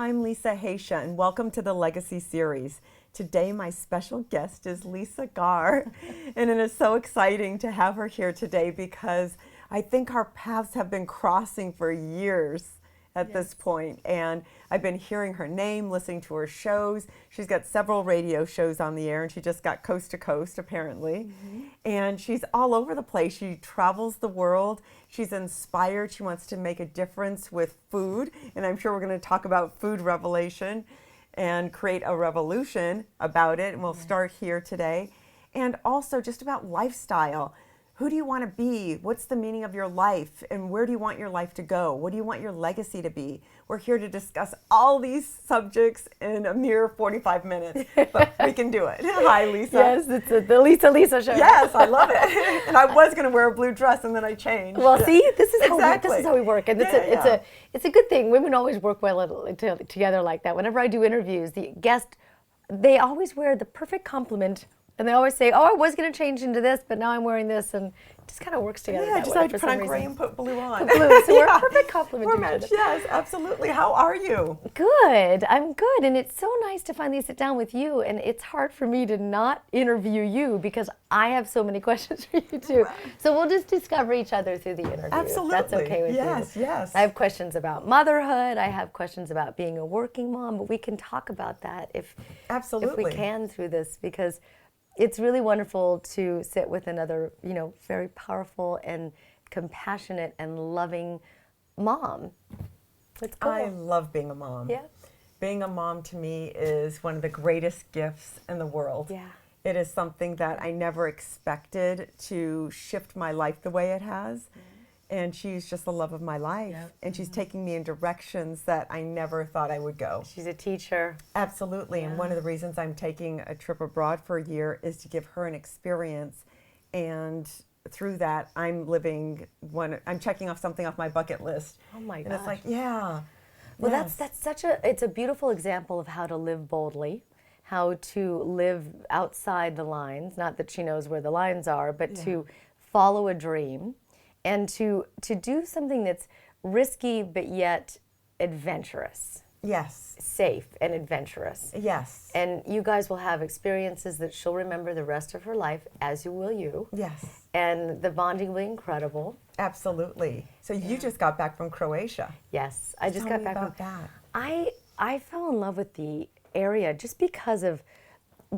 I'm Lisa Haisha, and welcome to the Legacy Series. Today, my special guest is Lisa Garr, and it is so exciting to have her here today because I think our paths have been crossing for years at this point, and I've been hearing her name, listening to her shows. She's got several radio shows on the air, and she just got Coast to Coast, apparently. And she's all over the place. She travels the world. She's inspired. She wants to make a difference with food, and I'm sure we're going to talk about food revelation and create a revolution about it, and we'll start here today. And also just about lifestyle. Who do you want to be? What's the meaning of your life? And where do you want your life to go? What do you want your legacy to be? We're here to discuss all these subjects in a mere 45 minutes, but we can do it. Hi, Lisa. Yes, it's the Lisa show. Yes, I love it. And I was going to wear a blue dress, and then I changed. Well, see, this is Exactly. how we work, and it's a good thing. Women always work well together like that. Whenever I do interviews, the guest, they always wear the perfect complement. And they always say, oh, I was going to change into this, but now I'm wearing this, and it just kind of works together. Yeah, I decided to put on reason. gray and put blue on. Blue, so we're a perfect complement We're to each matched, other. yes, absolutely. How are you? Good, I'm good, and it's so nice to finally sit down with you, and it's hard for me to not interview you because I have so many questions for you too. So we'll just discover each other through the interview. Absolutely. If that's okay with you. Yes. I have questions about motherhood, I have questions about being a working mom, but we can talk about that if we can through this, because it's really wonderful to sit with another, very powerful and compassionate and loving mom. It's cool. I love being a mom. Yeah. Being a mom to me is one of the greatest gifts in the world. Yeah. It is something that I never expected to shift my life the way it has. And she's just the love of my life. Yep. And she's taking me in directions that I never thought I would go. She's a teacher. Absolutely. And one of the reasons I'm taking a trip abroad for a year is to give her an experience. And through that, I'm checking off something off my bucket list. Oh my gosh. And it's like, yeah. Well, yes. it's a beautiful example of how to live boldly, how to live outside the lines, not that she knows where the lines are, but to follow a dream. And to do something that's risky but yet adventurous. Yes. Safe and adventurous. Yes. And you guys will have experiences that she'll remember the rest of her life, as will you. Yes. And the bonding will be incredible. Absolutely. So you just got back from Croatia. Yes, I just got back about that. I fell in love with the area just because of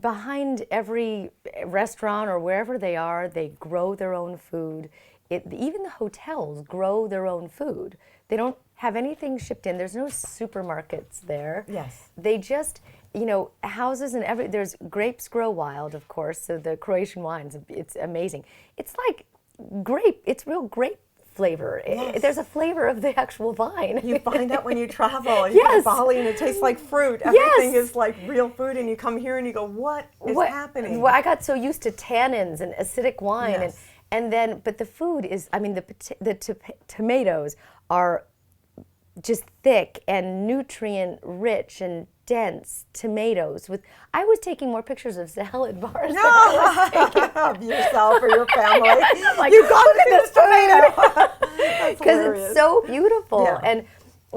behind every restaurant or wherever they are, they grow their own food. Even the hotels grow their own food. They don't have anything shipped in. There's no supermarkets there. Yes. They just, houses and there's grapes grow wild, of course. So the Croatian wines, it's amazing. It's like it's real grape flavor. Yes. There's a flavor of the actual vine. You find out when you travel. You go to Bali and it tastes like fruit. Everything is like real food, and you come here and you go, what is happening? Well, I got so used to tannins and acidic wine and then, but the food is, the tomatoes are just thick and nutrient rich and dense tomatoes. I was taking more pictures of salad bars than I was taking of yourself or your family. Like, you got this tomato. Because it's so beautiful. Yeah. And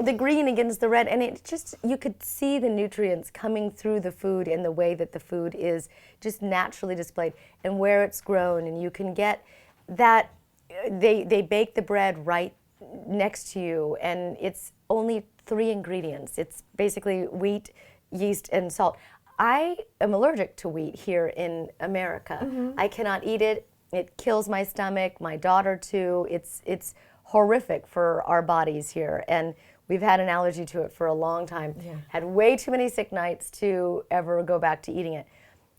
the green against the red, and it just, you could see the nutrients coming through the food and the way that the food is just naturally displayed and where it's grown, and you can get that, they bake the bread right next to you, and it's only 3 ingredients. It's basically wheat, yeast, and salt. I am allergic to wheat here in America. I cannot eat it. It kills my stomach, my daughter too. It's horrific for our bodies here, and we've had an allergy to it for a long time. Had way too many sick nights to ever go back to eating it.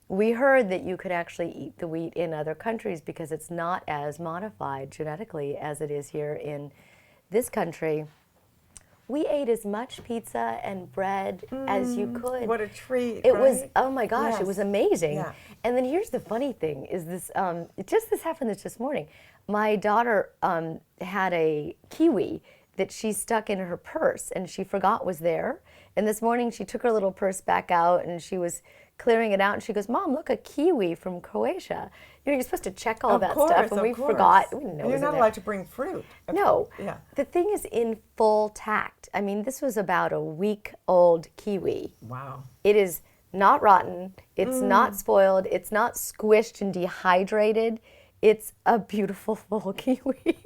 We heard that you could actually eat the wheat in other countries because it's not as modified genetically as it is here in this country. We ate as much pizza and bread as you could. What a treat, It right? was, oh my gosh, it was amazing. Yeah. And then here's the funny thing, is this, this happened this morning. My daughter had a kiwi that she stuck in her purse and she forgot was there. And this morning she took her little purse back out and she was clearing it out, and she goes, "Mom, look, a kiwi from Croatia." You know, you're supposed to check all Of that course, stuff, and of we course. forgot. We didn't know it You're was in not there. allowed to bring fruit. No. Yeah. The thing is in full tact. I mean, this was about a week-old kiwi. Wow. It is not rotten. It's not spoiled. It's not squished and dehydrated. It's a beautiful full kiwi.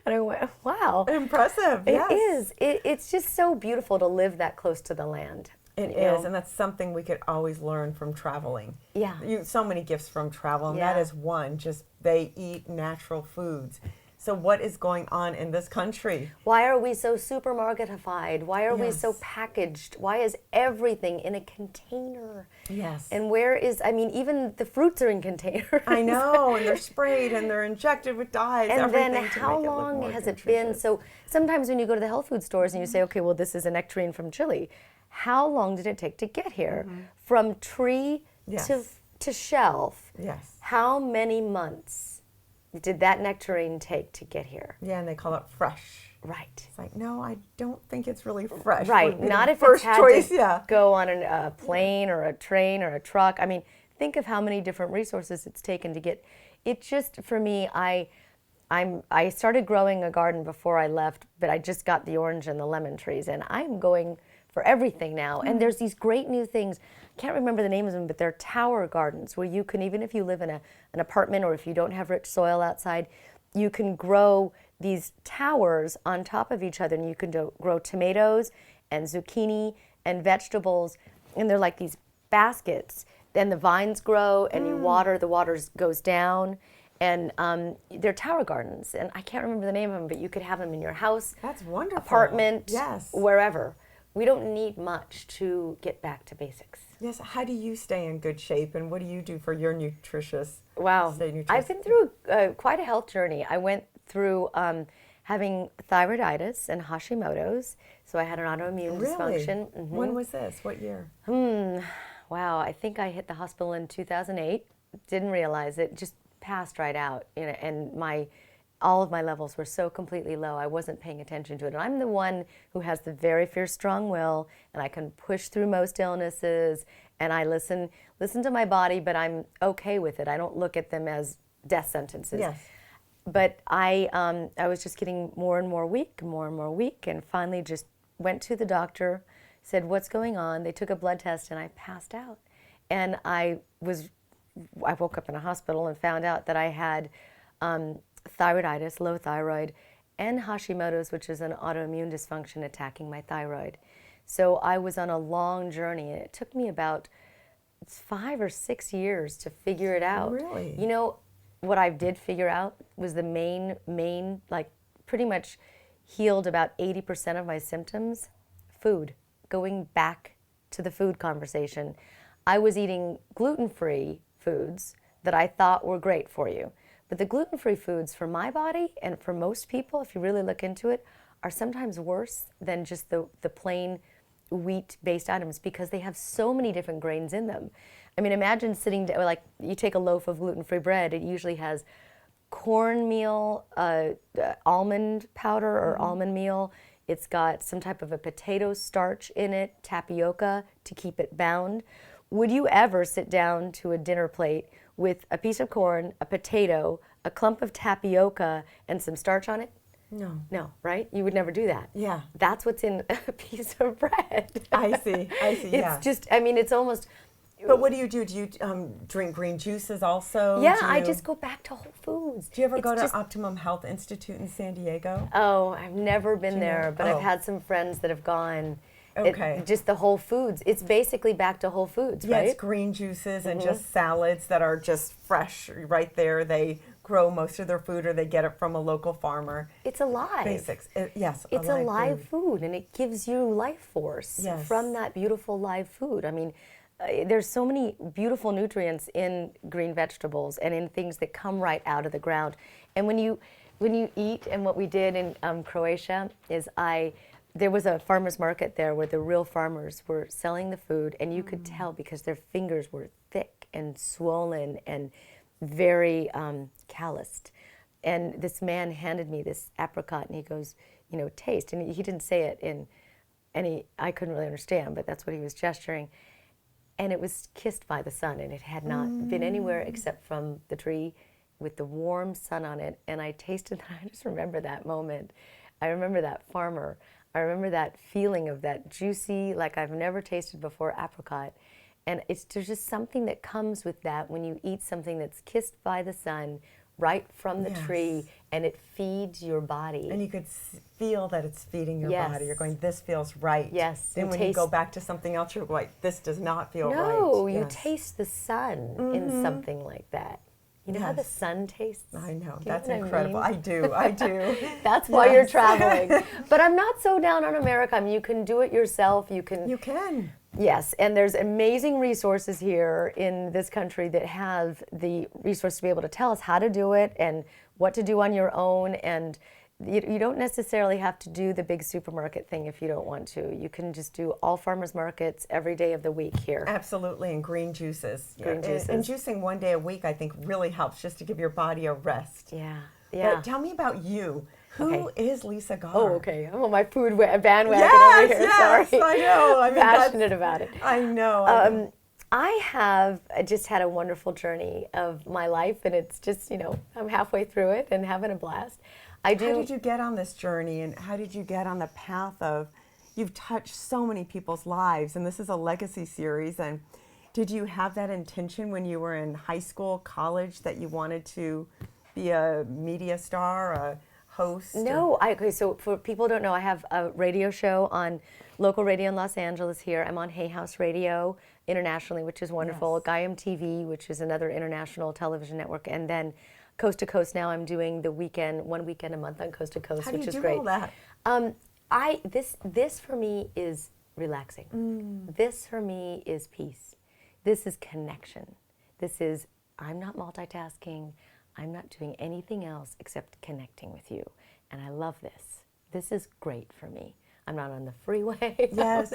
And I went, wow. Impressive, yes. It is. It's just so beautiful to live that close to the land. It is, and that's something we could always learn from traveling. Yeah. So many gifts from travel, and Yeah. that is one. Just they eat natural foods. So what is going on in this country? Why are we so supermarketified? Why are we so Yes. packaged? Why is everything in a container? Yes. And where is, I mean, even the fruits are in containers. I know, and they're sprayed and they're injected with dyes. And everything then to how make it look long more has it been? nutritious. So sometimes when you go to the health food stores and you say, okay, well, this is a nectarine from Chile. How long did it take to get here? From tree Yes. to shelf, Yes. how many months did that nectarine take to get here? Yeah, and they call it fresh. Right. It's like, no, I don't think it's really fresh. Right. would be Not the if first it's had choice. to Yeah. go on a plane or a train or a truck. I mean, think of how many different resources it's taken to get. It just, for me, I started growing a garden before I left, but I just got the orange and the lemon trees, and I'm going for everything now. And there's these great new things. I can't remember the names of them, but they're tower gardens where you can, even if you live in an apartment or if you don't have rich soil outside, you can grow these towers on top of each other, and you can grow tomatoes and zucchini and vegetables, and they're like these baskets. Then the vines grow, and you water, the water goes down, and they're tower gardens. And I can't remember the name of them, but you could have them in your house, That's wonderful. apartment, Yes. wherever. We don't need much to get back to basics. Yes. How do you stay in good shape, and what do you do for your nutritious? Wow. Stay nutritious? I've been through quite a health journey. I went through having thyroiditis and Hashimoto's, so I had an autoimmune Really? dysfunction. When was this? What year? Wow, I think I hit the hospital in 2008. Didn't realize it, just passed right out. You know, and all of my levels were so completely low, I wasn't paying attention to it. And I'm the one who has the very fierce, strong will, and I can push through most illnesses, and I listen to my body, but I'm okay with it. I don't look at them as death sentences. Yes. But I was just getting more and more weak, and finally just went to the doctor, said, "What's going on?" They took a blood test, and I passed out. And I woke up in a hospital and found out that I had thyroiditis, low thyroid, and Hashimoto's, which is an autoimmune dysfunction attacking my thyroid. So I was on a long journey, and it took me about 5 or 6 years to figure it out. Really? You know, what I did figure out was the main, like pretty much healed about 80% of my symptoms. Food. Going back to the food conversation. I was eating gluten-free foods that I thought were great for you. But the gluten-free foods for my body and for most people, if you really look into it, are sometimes worse than just the plain wheat-based items because they have so many different grains in them. I mean, imagine sitting down, like you take a loaf of gluten-free bread, it usually has cornmeal, almond powder or almond meal. It's got some type of a potato starch in it, tapioca to keep it bound. Would you ever sit down to a dinner plate with a piece of corn, a potato, a clump of tapioca, and some starch on it? No. No, right? You would never do that. Yeah. That's what's in a piece of bread. I see. Yeah. It's just, I mean, it's almost... But what do you do? Do you drink green juices also? Yeah, Do I you- just go back to Whole Foods. Do you ever It's go to just- Optimum Health Institute in San Diego? Oh, I've never been you know? there, but Oh. I've had some friends that have gone. Okay. Just the Whole Foods. It's basically back to Whole Foods, Yeah, right? it's green juices and just salads that are just fresh right there. They grow most of their food or they get it from a local farmer. It's alive. Basics. Yes, It's a live food. food, and it gives you life force Yes. from that beautiful live food. I mean, there's so many beautiful nutrients in green vegetables and in things that come right out of the ground. And when you eat, and what we did in Croatia is there was a farmer's market there where the real farmers were selling the food, and you could tell because their fingers were thick and swollen and very calloused. And this man handed me this apricot, and he goes, you know, taste. And he didn't say it I couldn't really understand, but that's what he was gesturing. and it was kissed by the sun, and it had not been anywhere except from the tree with the warm sun on it. And I tasted that. I just remember that moment. I remember that farmer. I remember that feeling of that juicy, like I've never tasted before, apricot. And there's just something that comes with that when you eat something that's kissed by the sun right from the tree, and it feeds your body. And you could feel that it's feeding your body. You're going, this feels right. Yes. Then when you go back to something else, you're like, this does not feel right. No, you taste the sun in something like that. You know how the sun tastes? I know. That's incredible. I do. That's why you're traveling. But I'm not so down on America. I mean, you can do it yourself. You can. Yes, and there's amazing resources here in this country that have the resource to be able to tell us how to do it and what to do on your own. And you don't necessarily have to do the big supermarket thing if you don't want to. You can just do all farmers markets every day of the week here. Absolutely, and green juices. Green juices. And juicing one day a week, I think, really helps just to give your body a rest. Yeah. But tell me about you. Who is Lisa Garr? Oh, okay. I'm on my food bandwagon over here. Yes, sorry. I know. I'm passionate about it. I know. I have just had a wonderful journey of my life, and it's just, I'm halfway through it and having a blast. How did you get on this journey, and how did you get on the path of, you've touched so many people's lives, and this is a legacy series, and did you have that intention when you were in high school, college, that you wanted to be a media star, a host? No, so for people who don't know, I have a radio show on local radio in Los Angeles here. I'm on Hay House Radio internationally, which is wonderful. Gaiam TV, which is another international television network, and then Coast to Coast now. I'm doing the one weekend a month on Coast to Coast, which is great. How do you do all that? This for me is relaxing. This for me is peace. This is connection. I'm not multitasking. I'm not doing anything else except connecting with you. And I love this. This is great for me. I'm not on the freeway. Yes.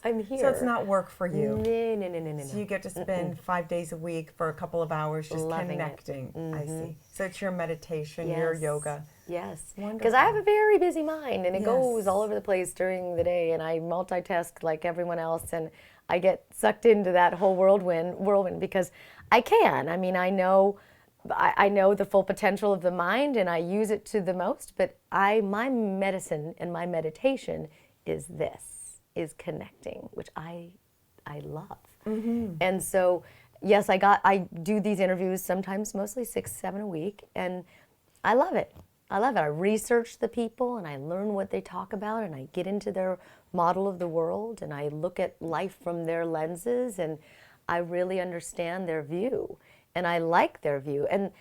I'm here. So it's not work for you. No. So you get to spend 5 days a week for a couple of hours just connecting. I see. So it's your meditation, your yoga. Yes. Wonderful. Because I have a very busy mind, and it goes all over the place during the day, and I multitask like everyone else, and I get sucked into that whole whirlwind because I can. I mean, I know the full potential of the mind, and I use it to the most, but my medicine and my meditation is connecting, which I love. And so, yes, I do these interviews sometimes, mostly 6, 7 a week, and I love it. I research the people, and I learn what they talk about, and I get into their model of the world, and I look at life from their lenses, and I really understand their view. And I like their view. And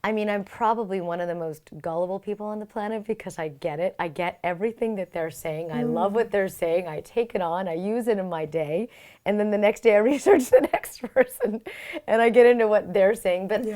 I mean, I'm probably one of the most gullible people on the planet because I get it. I get everything that they're saying. I love what they're saying. I take it on. I use it in my day. And then the next day I research the next person and I get into what they're saying. But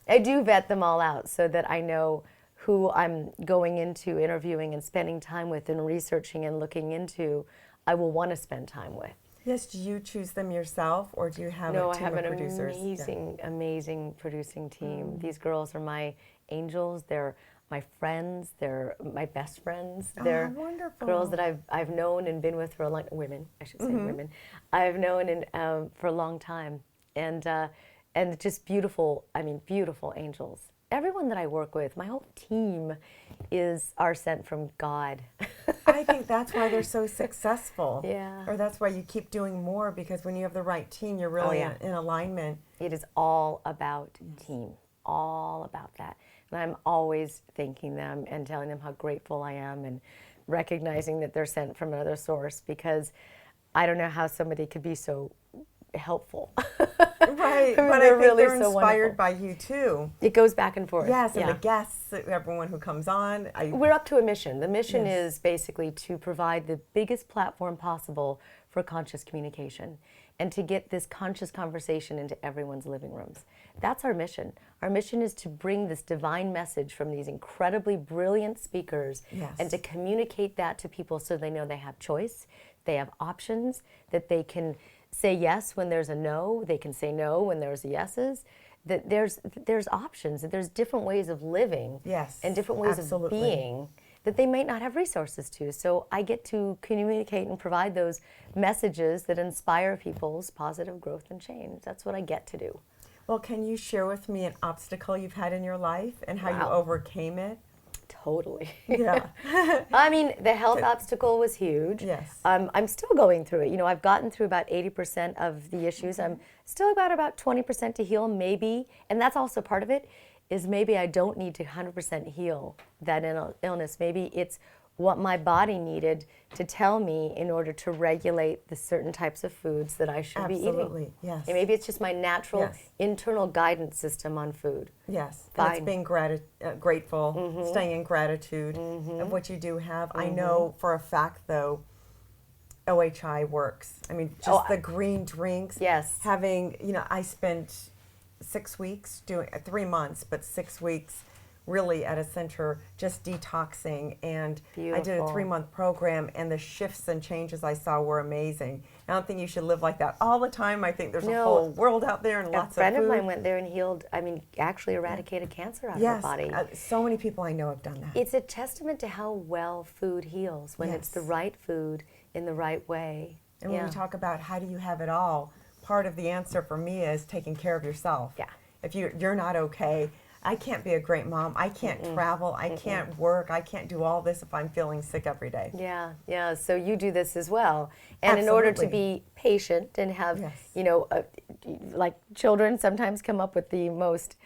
I do vet them all out so that I know who I'm going into interviewing and spending time with and researching and looking into, I will want to spend time with. Yes, do you choose them yourself, or do you have a team of producers? No, I have an amazing producing team. These girls are my angels. They're my friends. They're my best friends. They're wonderful. Girls that I've known and been with for a long women. I should say women. I've known for a long time, and just beautiful. I mean, beautiful angels. Everyone that I work with, my whole team, are sent from God. I think that's why they're so successful. Yeah. Or that's why you keep doing more, because when you have the right team, you're really in alignment. It is all about team, all about that. And I'm always thanking them and telling them how grateful I am and recognizing that they're sent from another source, because I don't know how somebody could be so helpful. Right, but I think really they're inspired so by you too. It goes back and forth. Yes, and the guests, everyone who comes on. We're up to a mission. The mission is basically to provide the biggest platform possible for conscious communication and to get this conscious conversation into everyone's living rooms. That's our mission. Our mission is to bring this divine message from these incredibly brilliant speakers and to communicate that to people so they know they have choice, they have options, that they can say yes when there's a no, they can say no when there's yeses, that there's options, that there's different ways of living and different ways of being, that they might not have resources to. So I get to communicate and provide those messages that inspire people's positive growth and change. That's what I get to do. Well, can you share with me an obstacle you've had in your life and how you overcame it? Totally. Yeah. I mean, the health obstacle was huge. Yes. I'm still going through it. You know, I've gotten through about 80% of the issues. I'm still about 20% to heal, maybe. And that's also part of it, is maybe I don't need to 100% heal that illness. Maybe it's what my body needed to tell me in order to regulate the certain types of foods that I should be eating. Absolutely, yes. And maybe it's just my natural internal guidance system on food. Yes, Fine. and it's being grateful, staying in gratitude of what you do have. I know for a fact, though, OHI works. I mean, just the green drinks. Yes. Having, you know, I spent 6 weeks doing, 3 months, but 6 weeks really at a center just detoxing, and I did a 3-month program, and the shifts and changes I saw were amazing. I don't think you should live like that all the time. I think there's a whole world out there and lots of food. A friend of mine went there and healed, I mean, actually eradicated cancer out of her body. So many people I know have done that. It's a testament to how well food heals when it's the right food in the right way. And when we talk about how do you have it all, part of the answer for me is taking care of yourself. Yeah. If you're not okay, I can't be a great mom. I can't travel. I can't work. I can't do all this if I'm feeling sick every day. Yeah, yeah. So you do this as well. And in order to be patient and have, you know, like children sometimes come up with the most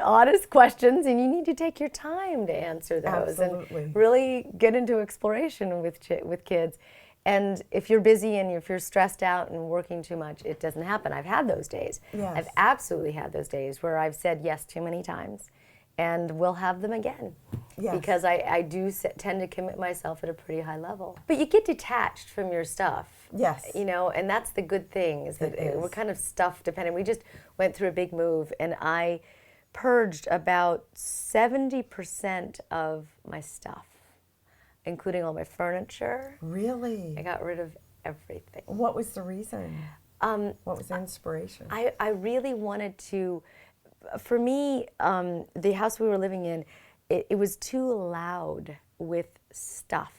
honest questions, and you need to take your time to answer those. Absolutely. And really get into exploration with kids. And if you're busy and if you're stressed out and working too much, it doesn't happen. I've had those days. Yes. I've absolutely had those days where I've said yes too many times, and we'll have them again. Yes. Because I do tend to commit myself at a pretty high level. But you get detached from your stuff. Yes. You know, and that's the good thing, is that we're kind of stuff dependent. We just went through a big move, and I purged about 70% of my stuff, including all my furniture. Really? I got rid of everything. What was the reason? What was the inspiration? I really wanted to, for me, the house we were living in, it was too loud with stuff.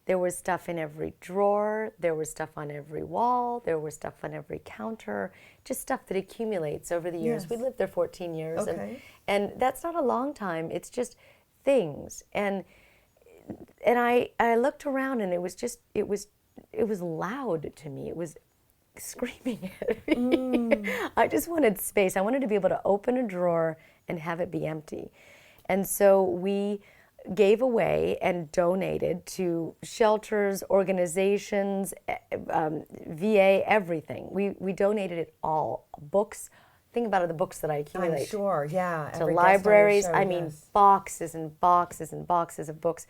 There was stuff in every drawer, there was stuff on every wall, there was stuff on every counter, just stuff that accumulates over the years. We lived there 14 years, and that's not a long time, it's just things. And I looked around, and it was loud to me. It was screaming at me. I just wanted space. I wanted to be able to open a drawer and have it be empty. And so we gave away and donated to shelters, organizations, VA, everything. We donated it all. Books. Think about it, the books that I accumulate. I'm sure, yeah. To libraries. I mean, boxes and boxes and boxes of books.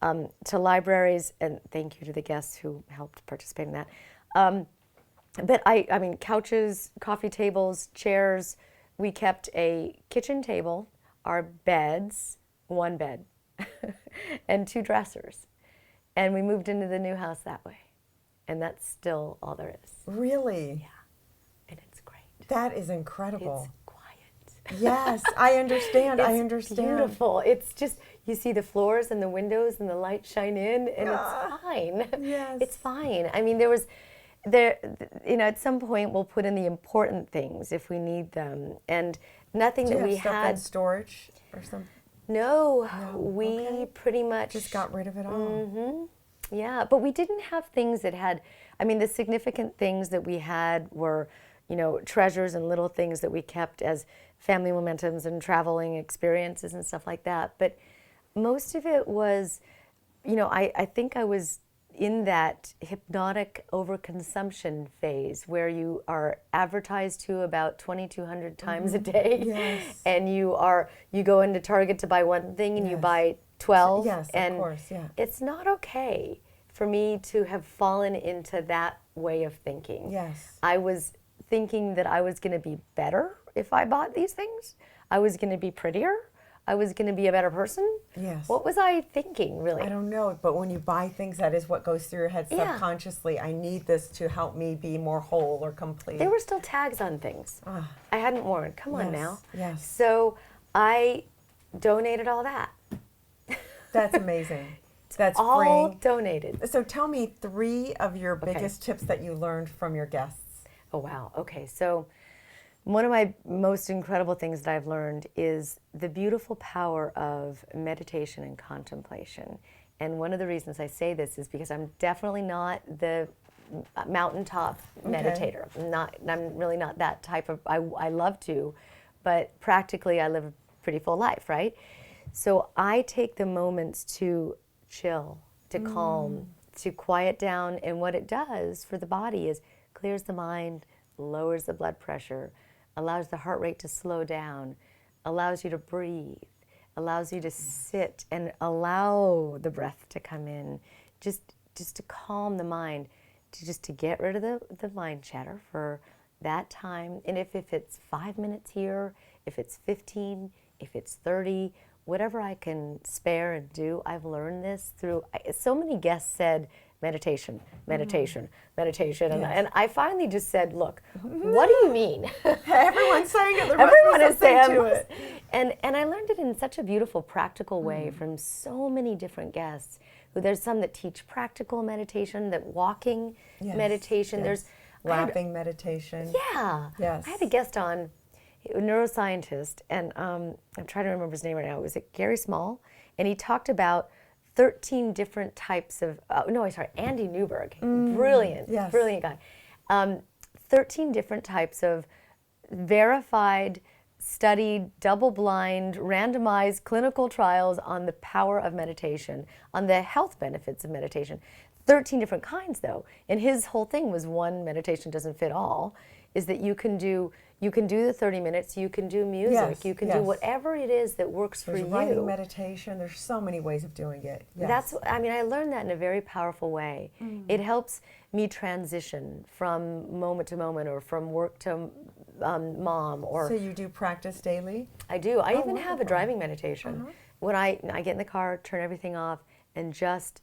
To libraries, and thank you to the guests who helped participate in that. But I mean, couches, coffee tables, chairs. We kept a kitchen table, our beds, one bed, and 2 dressers. And we moved into the new house that way. And that's still all there is. Really? Yeah. And it's great. That is incredible. It's quiet. Yes, I understand. It's I understand. Beautiful. It's just, you see the floors and the windows and the light shine in, and it's fine. Yes. It's fine. I mean, you know, at some point we'll put in the important things if we need them, and nothing that we stuff had. in storage or something? No, we pretty much just got rid of it all. Yeah, but we didn't have things that had. I mean, the significant things that we had were, you know, treasures and little things that we kept as family momentums and traveling experiences and stuff like that. But most of it was, you know, I think I was in that hypnotic overconsumption phase where you are advertised to about 2,200 times a day. Yes. And you go into Target to buy one thing and you buy 12. Yes, and of course, yeah. It's not okay for me to have fallen into that way of thinking. Yes. I was thinking that I was going to be better if I bought these things. I was going to be prettier. I was going to be a better person. Yes. What was I thinking, really? I don't know, but when you buy things, that is what goes through your head subconsciously. I need this to help me be more whole or complete. There were still tags on things I hadn't worn. Come on now. Yes. So I donated all that. That's amazing. That's all free. donated. So tell me 3 of your biggest tips that you learned from your guests. Oh, wow. Okay, so one of my most incredible things that I've learned is the beautiful power of meditation and contemplation. And one of the reasons I say this is because I'm definitely not the mountaintop meditator. I'm really not that type of, I love to, but practically I live a pretty full life, right? So I take the moments to chill, to calm, to quiet down, and what it does for the body is clears the mind, lowers the blood pressure, allows the heart rate to slow down, allows you to breathe, allows you to sit and allow the breath to come in, just to calm the mind, to get rid of the mind chatter for that time. And if it's 5 minutes here, if it's 15, if it's 30, whatever I can spare and do, I've learned this through, so many guests said, meditation, meditation, meditation. Yes. And I finally just said, look, what do you mean? Everyone's saying it. Everyone is saying to it. And I learned it in such a beautiful, practical way from so many different guests. There's some that teach practical meditation, that walking meditation. Yes. There's Laughing meditation. Yeah. Yes. I had a guest on, a neuroscientist, and I'm trying to remember his name right now. Was it Gary Small? And he talked about 13 different types of, Andy Newberg. Brilliant, brilliant guy. 13 different types of verified, studied, double-blind, randomized clinical trials on the power of meditation, on the health benefits of meditation. 13 different kinds, though. And his whole thing was one meditation doesn't fit all, is that you can do the 30 minutes, you can do music, you can do whatever it is that works for you. There's writing meditation, there's so many ways of doing it. Yes. I learned that in a very powerful way. It helps me transition from moment to moment, or from work to mom. Or So you do practice daily? I do. I even have a driving meditation. When I get in the car, turn everything off, and just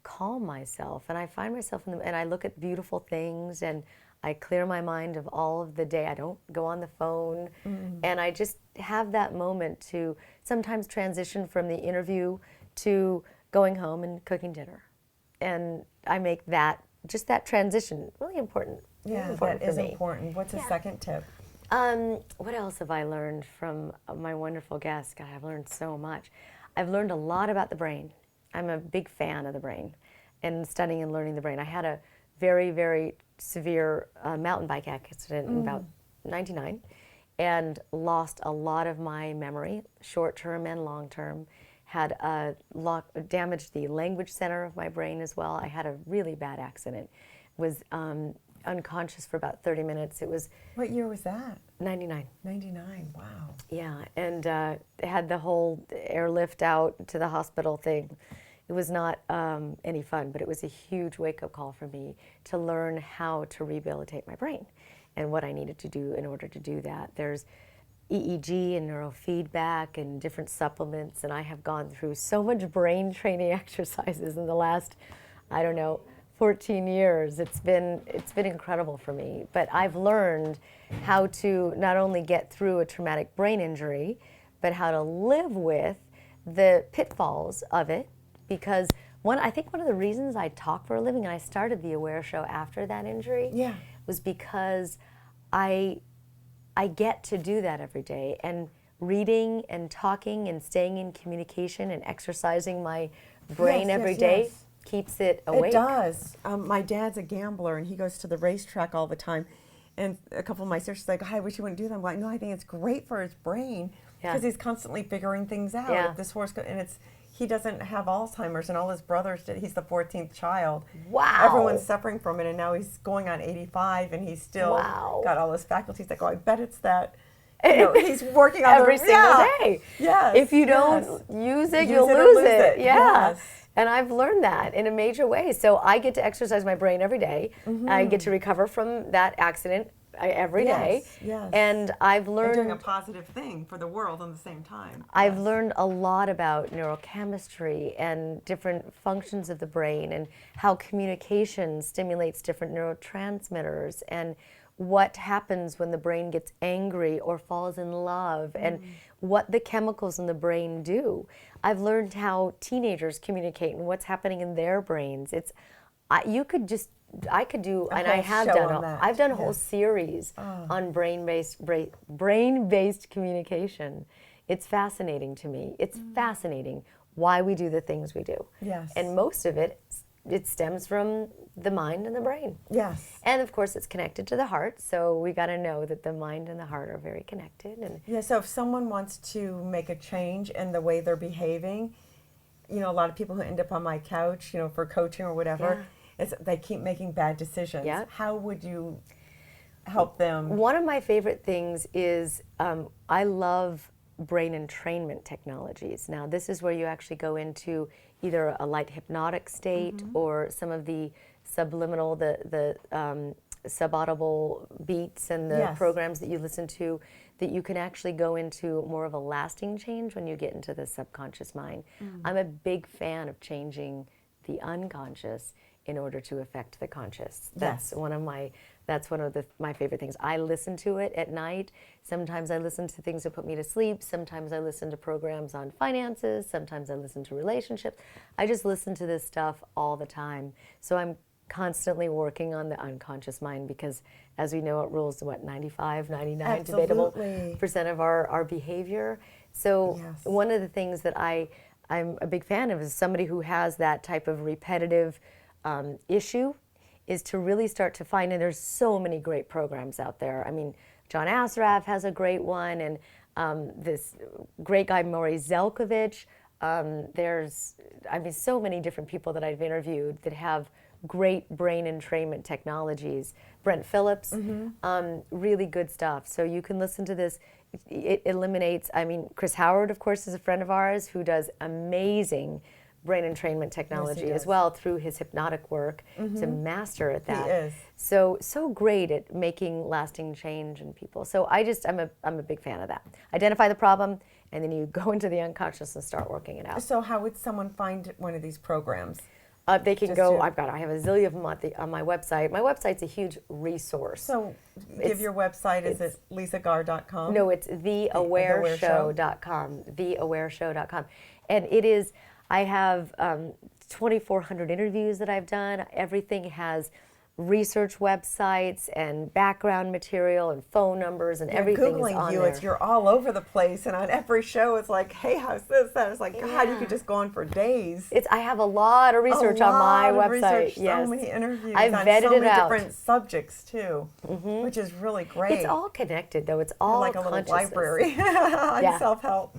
calm myself. And I find myself and I look at beautiful things, and I clear my mind of all of the day. I don't go on the phone. And I just have that moment to sometimes transition from the interview to going home and cooking dinner. And I make that transition really important. Yeah, really important that for is me. important. What's a second tip? What else have I learned from my wonderful guests? God, I've learned so much. I've learned a lot about the brain. I'm a big fan of the brain and studying and learning the brain. I had a very, very severe mountain bike accident in about 99 and lost a lot of my memory, short-term and long-term. Had damaged the language center of my brain as well. I had a really bad accident. Was unconscious for about 30 minutes. It was... What year was that? 99. 99, wow. Yeah, and had the whole airlift out to the hospital thing. It was not any fun, but it was a huge wake-up call for me to learn how to rehabilitate my brain and what I needed to do in order to do that. There's EEG and neurofeedback and different supplements, and I have gone through so much brain training exercises in the last, 14 years. It's been incredible for me. But I've learned how to not only get through a traumatic brain injury, but how to live with the pitfalls of it. Because I think one of the reasons I talk for a living, and I started the Aware Show after that injury, was because I get to do that every day. And reading and talking and staying in communication and exercising my brain every day keeps it awake. It does. My dad's a gambler, and he goes to the racetrack all the time. And a couple of my sisters are like, "I wish you wouldn't do that." I'm like, "No, I think it's great for his brain because he's constantly figuring things out." If this horse and he doesn't have Alzheimer's, and all his brothers did. He's the 14th child. Wow. Everyone's suffering from it, and now he's going on 85, and he's still got all his faculties. Like, I bet it's that. He's working on every single day. Yes. If you don't use it, you'll lose it. Yeah. Yes. And I've learned that in a major way. So I get to exercise my brain every day. I get to recover from that accident every day. Yes. And I've learned... And doing a positive thing for the world at the same time. I've learned a lot about neurochemistry and different functions of the brain and how communication stimulates different neurotransmitters and what happens when the brain gets angry or falls in love, and what the chemicals in the brain do. I've learned how teenagers communicate and what's happening in their brains. I could do, and I have done. I've done a whole series on brain-based communication. It's fascinating to me. It's fascinating why we do the things we do. Yes. And most of it stems from the mind and the brain. Yes. And of course, it's connected to the heart. So we got to know that the mind and the heart are very connected. And yeah. So if someone wants to make a change in the way they're behaving, a lot of people who end up on my couch, for coaching or whatever, they keep making bad decisions. Yeah. How would you help them? One of my favorite things is I love brain entrainment technologies. Now, this is where you actually go into either a light hypnotic state or some of the subliminal, the subaudible beats and the programs that you listen to, that you can actually go into more of a lasting change when you get into the subconscious mind. I'm a big fan of changing the unconscious in order to affect the conscious. That's one of my favorite things. I listen to it at night. Sometimes I listen to things that put me to sleep. Sometimes I listen to programs on finances. Sometimes I listen to relationships. I just listen to this stuff all the time. So I'm constantly working on the unconscious mind because, as we know, it rules 95, 99 debatable % of our behavior. So one of the things that I'm a big fan of is somebody who has that type of repetitive issue is to really start to find, and there's so many great programs out there. I mean, John Assaraf has a great one, and this great guy, Maury Zelkovich. There's, so many different people that I've interviewed that have great brain entrainment technologies. Brent Phillips, really good stuff. So you can listen to this. It eliminates, Chris Howard, of course, is a friend of ours who does amazing brain entrainment technology as well through his hypnotic work to master at that. He is. So great at making lasting change in people. So I'm a big fan of that. Identify the problem, and then you go into the unconscious and start working it out. So how would someone find one of these programs? They can go. I have a zillion of them on my website. My website's a huge resource. So give your website. Is it lisagarr.com? No, it's theawareshow.com. Theawareshow.com, and it is. I have 2,400 interviews that I've done. Everything has research websites and background material and phone numbers and everything is on there. You're all over the place, and on every show it's like, hey, how's this? That. It's like, God, you could just go on for days. I have a lot of research on my website. So many interviews. I've on vetted so it many out. different subjects too, which is really great. It's all connected, though. It's all like a little library on self-help.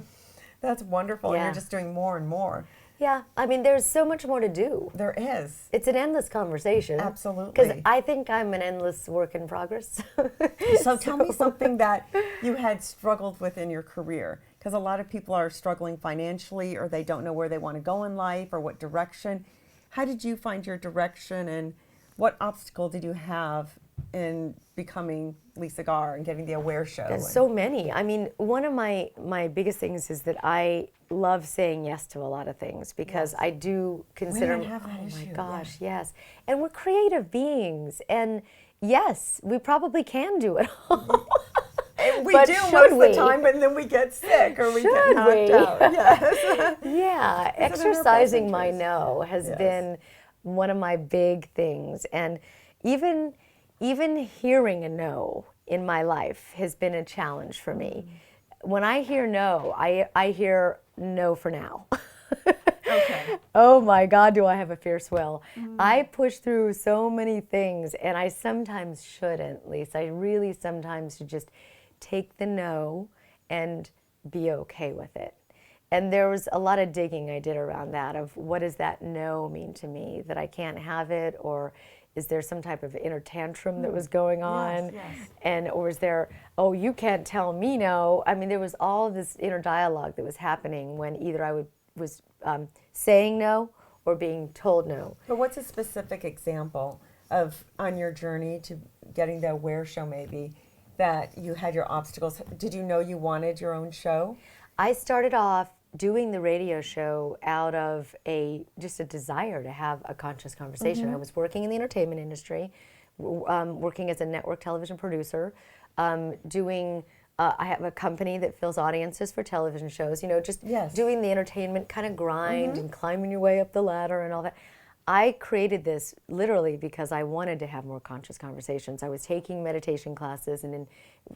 That's wonderful. And you're just doing more and more. Yeah, there's so much more to do. There is. It's an endless conversation. Absolutely. Because I think I'm an endless work in progress. So tell me something that you had struggled with in your career. Because a lot of people are struggling financially, or they don't know where they want to go in life or what direction. How did you find your direction, and what obstacle did you have in becoming Lisa Garr and getting the Aware Show? There's so many. One of my biggest things is that I love saying yes to a lot of things because I do consider, women have that issue. My gosh, yes. And we're creative beings, and yes, we probably can do it all. We do most of the time, and then we get sick or we get knocked out. Yes. Yeah, exercising my no has been one of my big things, and even hearing a no in my life has been a challenge for me. When I hear no, I hear no for now. Okay. Oh my God, do I have a fierce will. I push through so many things, and I sometimes shouldn't, Lisa. I really sometimes should just take the no and be okay with it. And there was a lot of digging I did around that of what does that no mean to me, that I can't have it, or is there some type of inner tantrum that was going on? And or is there, oh, you can't tell me no. There was all this inner dialogue that was happening when either I was saying no or being told no. But what's a specific example of, on your journey to getting the Aware Show maybe, that you had your obstacles? Did you know you wanted your own show? I started off doing the radio show out of just a desire to have a conscious conversation. I was working in the entertainment industry, working as a network television producer, doing. I have a company that fills audiences for television shows. You know, just doing the entertainment kind of grind and climbing your way up the ladder and all that. I created this literally because I wanted to have more conscious conversations. I was taking meditation classes and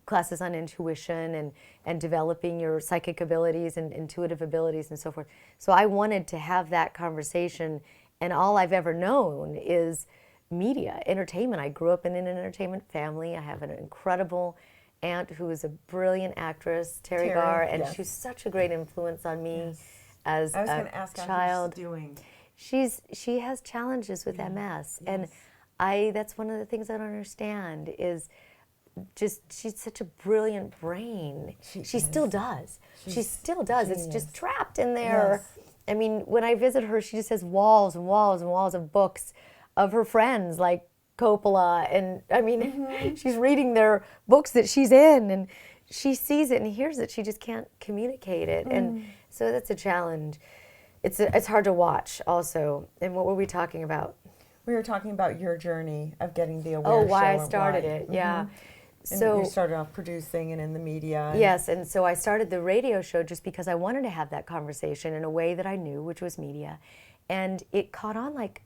classes on intuition and developing your psychic abilities and intuitive abilities and so forth. So I wanted to have that conversation, and all I've ever known is media, entertainment. I grew up in an entertainment family. I have an incredible aunt who is a brilliant actress, Terry Garr, and she's such a great influence on me as I was going to ask child. how she's doing. She has challenges with MS, and that's one of the things I don't understand is just she's such a brilliant brain. She still does. She still does. Genius. It's just trapped in there. Yes. I mean, when I visit her, she just has walls and walls and walls of books of her friends like Coppola, and I mean, she's reading their books that she's in, and she sees it and hears it. She just can't communicate it, and so that's a challenge. It's hard to watch also. And what were we talking about? We were talking about your journey of getting the aware show. Oh, why I started it, yeah. So you started off producing and in the media. Yes, and so I started the radio show just because I wanted to have that conversation in a way that I knew, which was media. And it caught on like,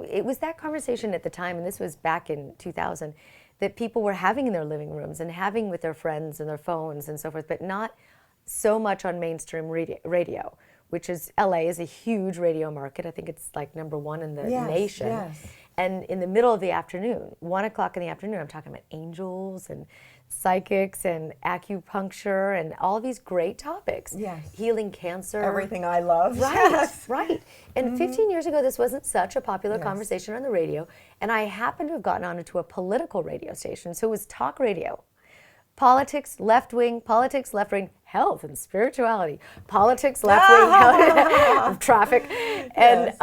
it was that conversation at the time, and this was back in 2000, that people were having in their living rooms and having with their friends and their phones and so forth, but not so much on mainstream radio. Which is, LA is a huge radio market. I think it's like #1 in the nation. Yes. And in the middle of the afternoon, 1 o'clock in the afternoon, I'm talking about angels and psychics and acupuncture and all these great topics. Yes. Healing cancer. Everything I love. Right, yes. Right. And 15 years ago, this wasn't such a popular conversation on the radio. And I happened to have gotten onto a political radio station. So it was talk radio. Politics, left wing, health and spirituality. Politics, left wing, health, traffic, and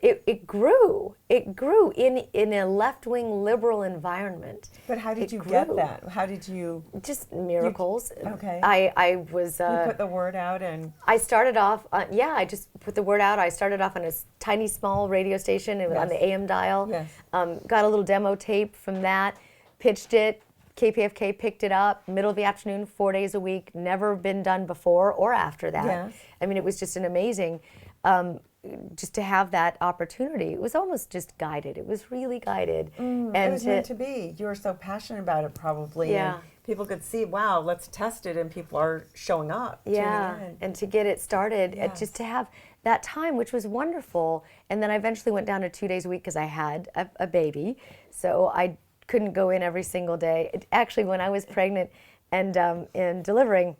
it grew. It grew in a left wing liberal environment. But how did you get that? How did you? Just miracles. Okay. I was. You put the word out and. I started off. I just put the word out. I started off on a tiny, small radio station on the AM dial. Yes. Got a little demo tape from that. Pitched it. KPFK picked it up, middle of the afternoon, 4 days a week, never been done before or after that. Yes. I mean, it was just an amazing, just to have that opportunity. It was almost just guided. It was really guided. And it was meant to be. You were so passionate about it probably. Yeah. And people could see, wow, let's test it, and people are showing up. Yeah, and to get it started, just to have that time, which was wonderful. And then I eventually went down to 2 days a week because I had a baby. So I couldn't go in every single day. Actually, when I was pregnant and delivering,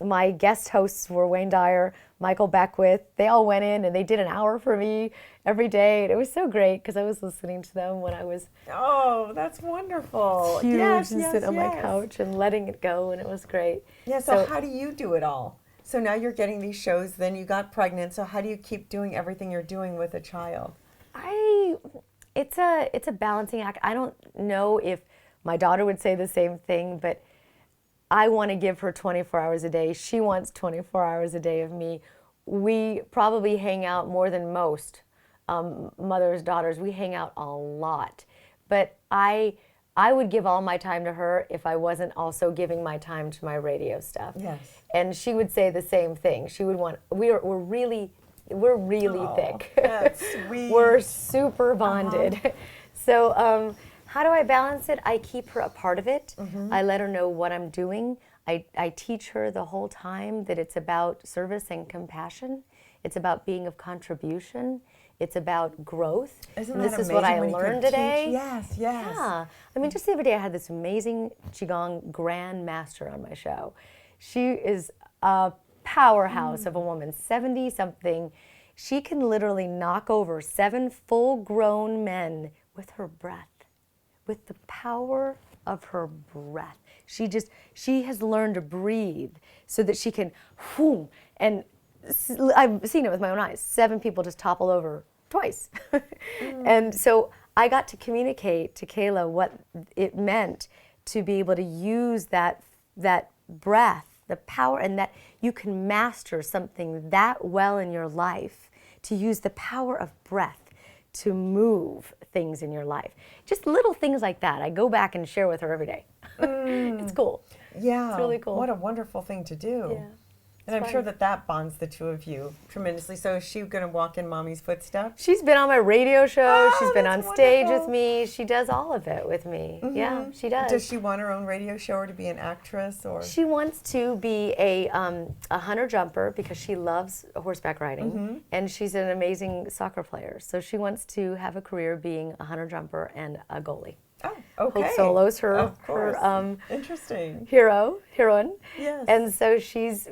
my guest hosts were Wayne Dyer, Michael Beckwith. They all went in and they did an hour for me every day. And it was so great because I was listening to them when I was that's wonderful. Huge, and sitting on my couch and letting it go, and it was great. Yeah, so how do you do it all? So now you're getting these shows, then you got pregnant, so how do you keep doing everything you're doing with a child? It's a balancing act. I don't know if my daughter would say the same thing, but I want to give her 24 hours a day. She wants 24 hours a day of me. We probably hang out more than most mothers, daughters. We hang out a lot. But I would give all my time to her if I wasn't also giving my time to my radio stuff. Yes. And she would say the same thing. She would want, we're really thick. That's sweet. We're super bonded. So how do I balance it? I keep her a part of it. I let her know what I'm doing. I teach her the whole time that it's about service and compassion. It's about being of contribution. It's about growth. Isn't and that this is amazing what I when you learned could today. Teach? Yes. Yeah. I mean, just the other day I had this amazing Qigong grandmaster on my show. She is a powerhouse of a woman, 70-something. She can literally knock over 7 full-grown men with her breath, with the power of her breath. She has learned to breathe so that she can, whoom, and I've seen it with my own eyes. 7 people just topple over twice. And so I got to communicate to Kayla what it meant to be able to use that breath, the power, and that you can master something that well in your life, to use the power of breath to move things in your life. Just little things like that. I go back and share with her every day. It's cool. Yeah. It's really cool. What a wonderful thing to do. Yeah. And I'm sure that bonds the two of you tremendously. So is she going to walk in Mommy's footsteps? She's been on my radio show. Oh, She's been that's on stage wonderful. with me. She does all of it with me. Yeah, she does. Does she want her own radio show or to be an actress? Or She wants to be a hunter jumper because she loves horseback riding, and she's an amazing soccer player. So she wants to have a career being a hunter jumper and a goalie. Oh, okay. Hope Solo's her interesting heroine. Yes. And so she's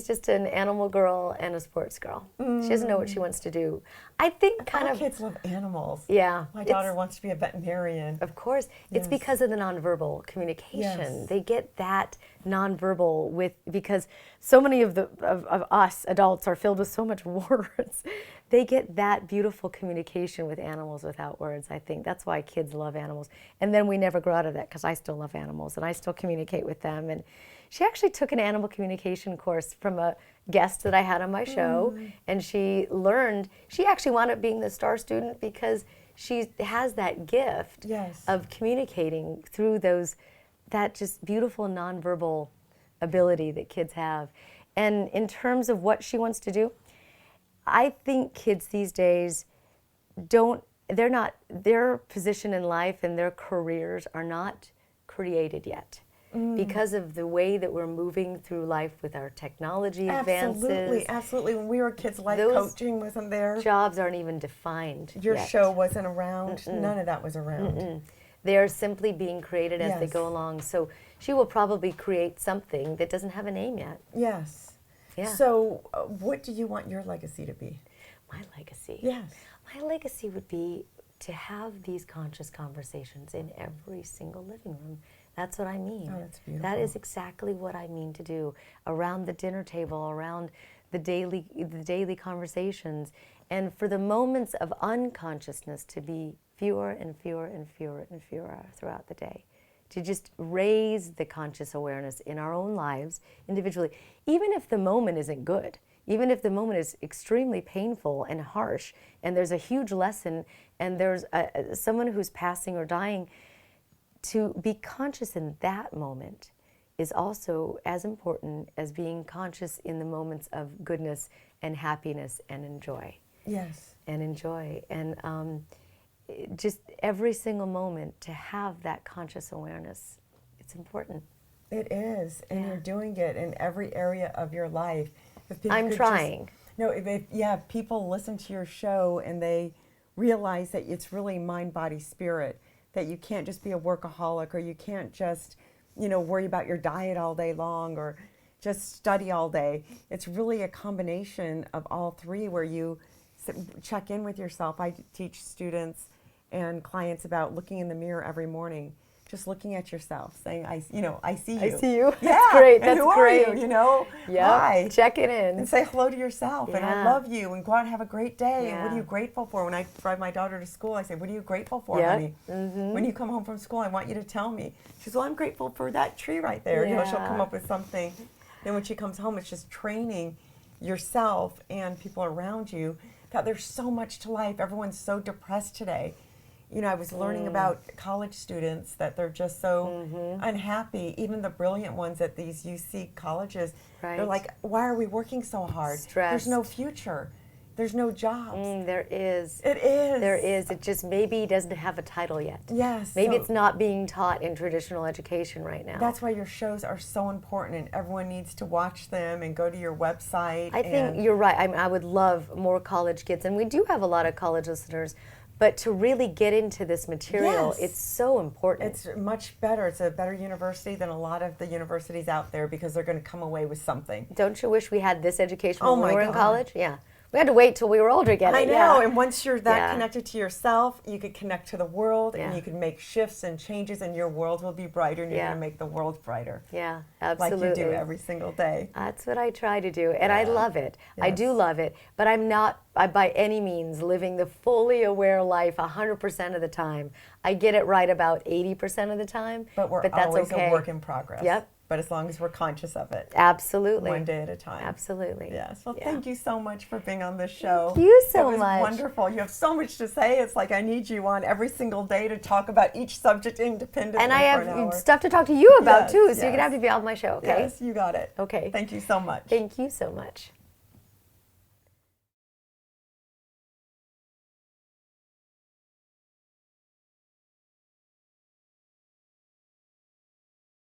just an animal girl and a sports girl. She doesn't know what she wants to do. I think All kids love animals. Yeah. My daughter wants to be a veterinarian. Of course. It's because of the nonverbal communication. Yes. They get that nonverbal because so many of us adults are filled with so much words. They get that beautiful communication with animals without words, I think. That's why kids love animals. And then we never grow out of that because I still love animals and I still communicate with them. And she actually took an animal communication course from a guest that I had on my show. And she actually wound up being the star student because she has that gift of communicating through that just beautiful nonverbal ability that kids have. And in terms of what she wants to do, I think kids these days their position in life and their careers are not created yet because of the way that we're moving through life with our technology advances. Absolutely. When we were kids, life coaching wasn't there. Jobs aren't even defined Your yet. show wasn't around. None of that was around. They are simply being created as they go along. So she will probably create something that doesn't have a name yet. Yes. Yeah. So what do you want your legacy to be? My legacy? Yes. My legacy would be to have these conscious conversations in every single living room. That's what I mean. Oh, that's beautiful. That is exactly what I mean to do. Around the dinner table, around the daily conversations, and for the moments of unconsciousness to be fewer and fewer and fewer and fewer throughout the day. To just raise the conscious awareness in our own lives individually, even if the moment isn't good, even if the moment is extremely painful and harsh, and there's a huge lesson, and there's someone who's passing or dying, to be conscious in that moment is also as important as being conscious in the moments of goodness and happiness and enjoy. Yes. And enjoy. And just every single moment to have that conscious awareness, it's important. It is, and you're doing it in every area of your life. I'm trying. If people listen to your show and they realize that it's really mind, body, spirit, that you can't just be a workaholic, or you can't just, worry about your diet all day long, or just study all day. It's really a combination of all three where you check in with yourself. I teach students and clients about looking in the mirror every morning, just looking at yourself, saying, I see you. I see you. Yeah. That's great. And who are you? Hi. Check it in. And say hello to yourself. And I love you. And go out and have a great day. Yeah. And what are you grateful for? When I drive my daughter to school, I say, what are you grateful for, honey? When you come home from school, I want you to tell me. She says, well, I'm grateful for that tree right there. Yeah. She'll come up with something. Then when she comes home, it's just training yourself and people around you that there's so much to life. Everyone's so depressed today. I was learning about college students that they're just so unhappy. Even the brilliant ones at these UC colleges, they're like, why are we working so hard? Stressed. There's no future. There's no jobs. There is. It is. There is. It just maybe doesn't have a title yet. Yes. Maybe it's not being taught in traditional education right now. That's why your shows are so important, and everyone needs to watch them and go to your website. I think you're right. I would love more college kids, and we do have a lot of college listeners. But to really get into this material, it's so important. It's much better. It's a better university than a lot of the universities out there because they're going to come away with something. Don't you wish we had this education when we were in college? Yeah. We had to wait till we were older to get it. I know, and once you're that connected to yourself, you could connect to the world, and you can make shifts and changes, and your world will be brighter, and you're going to make the world brighter. Yeah, absolutely. Like you do every single day. That's what I try to do, and I love it. Yes. I do love it, but I'm not by any means living the fully aware life 100% of the time. I get it right about 80% of the time, but we're that's always okay. a work in progress. Yep. but as long as we're conscious of it. Absolutely. One day at a time. Absolutely. Yes. Well, Yeah. thank you so much for being on this show. Thank you so It was much. wonderful. You have so much to say. It's like I need you on every single day to talk about each subject independently. And I for an have hour. stuff to talk to you about Yes, too, so you're yes. going to have to be on my show, okay? Yes, you got it. Okay. Thank you so much. Thank you so much.